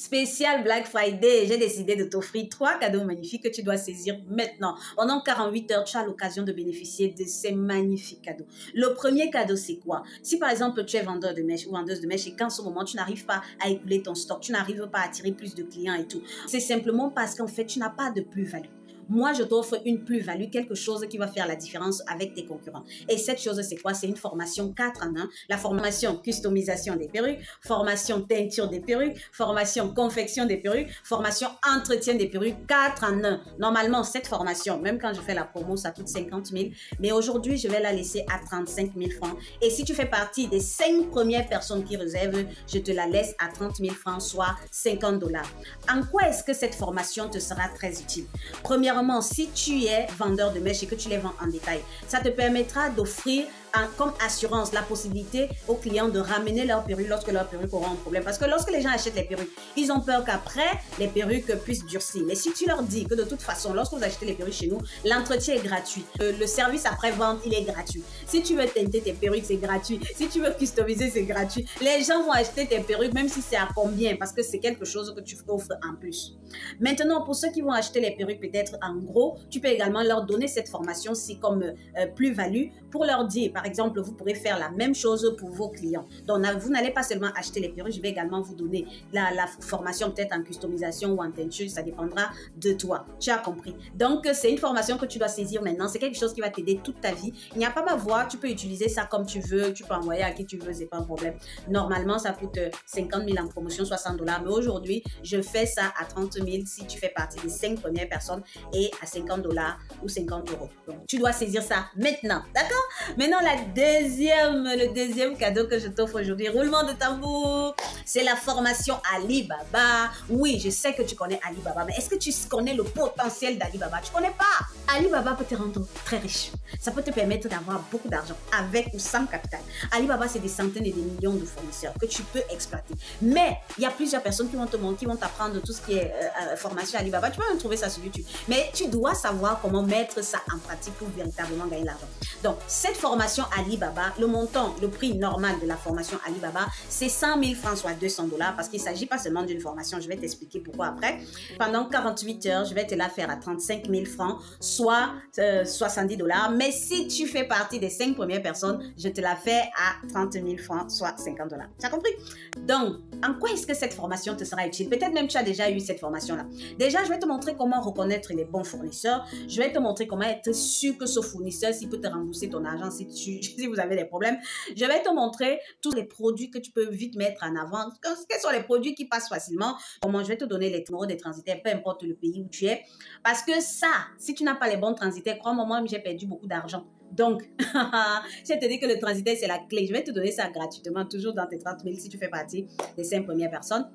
spécial Black Friday, j'ai décidé de t'offrir 3 cadeaux magnifiques que tu dois saisir maintenant. Pendant 48 heures, tu as l'occasion de bénéficier de ces magnifiques cadeaux. Le premier cadeau, c'est quoi? Si par exemple, tu es vendeur de mèches ou vendeuse de mèches et qu'en ce moment, tu n'arrives pas à écouler ton stock, tu n'arrives pas à attirer plus de clients et tout, c'est simplement parce qu'en fait, tu n'as pas de plus-value. Moi, je t'offre une plus-value, quelque chose qui va faire la différence avec tes concurrents. Et cette chose, c'est quoi? C'est une formation 4 en 1. La formation customisation des perruques, formation teinture des perruques, formation confection des perruques, formation entretien des perruques, 4 en 1. Normalement, cette formation, même quand je fais la promo, ça coûte 50 000. Mais aujourd'hui, je vais la laisser à 35 000 francs. Et si tu fais partie des 5 premières personnes qui réservent, je te la laisse à 30 000 francs, soit 50 $. En quoi est-ce que cette formation te sera très utile? Premièrement, si tu es vendeur de mèches et que tu les vends en détail, ça te permettra d'offrir comme assurance la possibilité aux clients de ramener leurs perruques lorsque leurs perruques auront un problème. Parce que lorsque les gens achètent les perruques, ils ont peur qu'après, les perruques puissent durcir. Mais si tu leur dis que de toute façon, lorsque vous achetez les perruques chez nous, l'entretien est gratuit. Le service après-vente, il est gratuit. Si tu veux teinter tes perruques, c'est gratuit. Si tu veux customiser, c'est gratuit. Les gens vont acheter tes perruques, même si c'est à combien, parce que c'est quelque chose que tu offres en plus. Maintenant, pour ceux qui vont acheter les perruques peut-être en gros, tu peux également leur donner cette formation-ci comme plus-value pour leur dire, par exemple, vous pourrez faire la même chose pour vos clients. Donc, vous n'allez pas seulement acheter les perruques, je vais également vous donner la formation peut-être en customisation ou en teinture, ça dépendra de toi. Tu as compris. Donc, c'est une formation que tu dois saisir maintenant. C'est quelque chose qui va t'aider toute ta vie. Il n'y a pas ma voix, tu peux utiliser ça comme tu veux, tu peux envoyer à qui tu veux, c'est pas un problème. Normalement, ça coûte 50 000 en promotion, 60 $. Mais aujourd'hui, je fais ça à 30 000 si tu fais partie des 5 premières personnes et à 50 $ ou 50 €. Donc, tu dois saisir ça maintenant, d'accord? Maintenant, le deuxième cadeau que je t'offre aujourd'hui, roulement de tambour, c'est la formation Alibaba. Oui, je sais que tu connais Alibaba, mais est-ce que tu connais le potentiel d'Alibaba? Tu connais pas? Alibaba peut te rendre très riche. Ça peut te permettre d'avoir beaucoup d'argent avec ou sans capital. Alibaba, c'est des centaines et des millions de fournisseurs que tu peux exploiter. Mais il y a plusieurs personnes qui vont te montrer, qui vont t'apprendre tout ce qui est formation Alibaba. Tu peux même trouver ça sur YouTube. Mais tu dois savoir comment mettre ça en pratique pour véritablement gagner l'argent. Donc, cette formation Alibaba, le montant, le prix normal de la formation Alibaba, c'est 100 000 francs, soit 200 $, parce qu'il ne s'agit pas seulement d'une formation. Je vais t'expliquer pourquoi après. Pendant 48 heures, je vais te la faire à 35 000 francs, soit 70 $. Mais si tu fais partie des 5 premières personnes, je te la fais à 30 000 francs, soit 50 $. Tu as compris? Donc, en quoi est-ce que cette formation te sera utile? Peut-être même tu as déjà eu cette formation-là. Déjà, je vais te montrer comment reconnaître les bons fournisseurs. Je vais te montrer comment être sûr que ce fournisseur, s'il peut te rembourser ton argent si vous avez des problèmes. Je vais te montrer tous les produits que tu peux vite mettre en avant. Quels sont les produits qui passent facilement? Comment je vais te donner les numéros des transitaires, peu importe le pays où tu es. Parce que ça, si tu n'as pas les bons transitaires, crois-moi, moi, j'ai perdu beaucoup d'argent. Donc, je te dis que le transitaire, c'est la clé. Je vais te donner ça gratuitement, toujours dans tes 30 000 si tu fais partie des 5 premières personnes.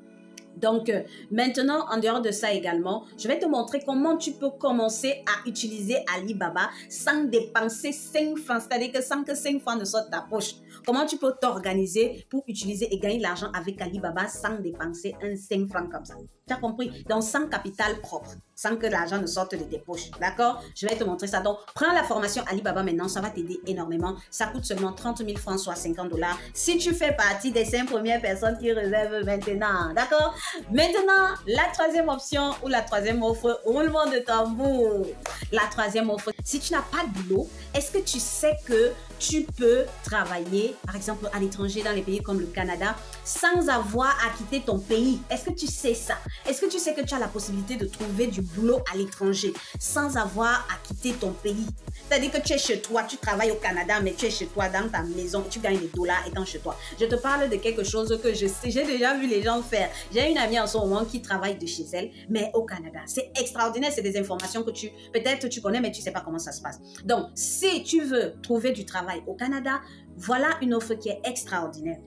Donc, maintenant, en dehors de ça également, je vais te montrer comment tu peux commencer à utiliser Alibaba sans dépenser 5 francs, c'est-à-dire que sans que 5 francs ne sortent de ta poche. Comment tu peux t'organiser pour utiliser et gagner de l'argent avec Alibaba sans dépenser un 5 francs comme ça. Tu as compris? Donc, sans capital propre, sans que l'argent ne sorte de tes poches. D'accord? Je vais te montrer ça. Donc, prends la formation Alibaba maintenant, ça va t'aider énormément. Ça coûte seulement 30 000 francs, soit 50 $. Si tu fais partie des 5 premières personnes qui réservent maintenant. D'accord? Maintenant, la troisième option ou la troisième offre, roulement de tambour. La troisième offre, si tu n'as pas de boulot, est-ce que tu sais que tu peux travailler, par exemple, à l'étranger, dans les pays comme le Canada, sans avoir à quitter ton pays? Est-ce que tu sais ça? Est-ce que tu sais que tu as la possibilité de trouver du boulot à l'étranger sans avoir à quitter ton pays? C'est-à-dire que tu es chez toi, tu travailles au Canada, mais tu es chez toi dans ta maison, tu gagnes des dollars étant chez toi. Je te parle de quelque chose que je sais, j'ai déjà vu les gens faire. J'ai une amie en ce moment qui travaille de chez elle, mais au Canada. C'est extraordinaire, c'est des informations que peut-être tu connais, mais tu ne sais pas comment ça se passe. Donc, si tu veux trouver du travail au Canada, voilà une offre qui est extraordinaire.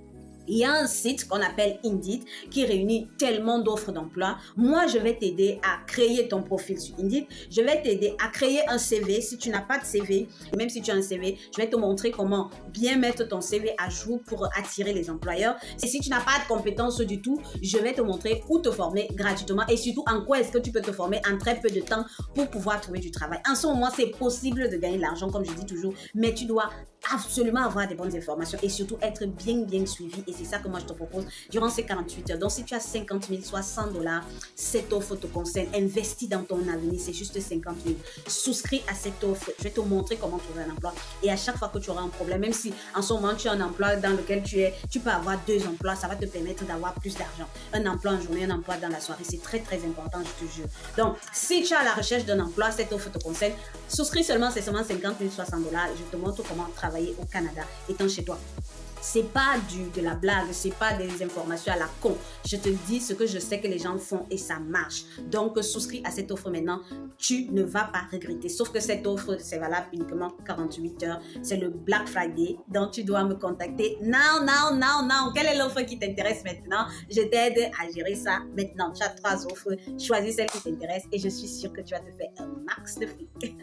Il y a un site qu'on appelle Indeed qui réunit tellement d'offres d'emploi. Moi, je vais t'aider à créer ton profil sur Indeed. Je vais t'aider à créer un CV. Si tu n'as pas de CV, même si tu as un CV, je vais te montrer comment bien mettre ton CV à jour pour attirer les employeurs. Et si tu n'as pas de compétences du tout, je vais te montrer où te former gratuitement et surtout en quoi est-ce que tu peux te former en très peu de temps pour pouvoir trouver du travail. En ce moment, c'est possible de gagner de l'argent, comme je dis toujours, mais tu dois absolument avoir des bonnes informations et surtout être bien suivi et et c'est ça que moi je te propose durant ces 48 heures. Donc si tu as 50 000, soit 100 $, cette offre te concerne. Investis dans ton avenir, c'est juste 50 000. Souscris à cette offre, je vais te montrer comment trouver un emploi et à chaque fois que tu auras un problème, même si en ce moment tu as un emploi dans lequel tu peux avoir 2 emplois, ça va te permettre d'avoir plus d'argent. Un emploi en journée, un emploi dans la soirée, c'est très très important, je te jure. Donc si tu es à la recherche d'un emploi, cette offre te concerne. Souscris seulement, c'est seulement 50 000, 60 $. Je te montre comment travailler au Canada étant chez toi. C'est pas de la blague, c'est pas des informations à la con. Je te dis ce que je sais que les gens font et ça marche. Donc, souscris à cette offre maintenant. Tu ne vas pas regretter. Sauf que cette offre, c'est valable uniquement 48 heures. C'est le Black Friday. Donc, tu dois me contacter. Now. Quelle est l'offre qui t'intéresse maintenant? Je t'aide à gérer ça maintenant. Tu as 3 offres. Choisis celle qui t'intéresse et je suis sûre que tu vas te faire un max de fric.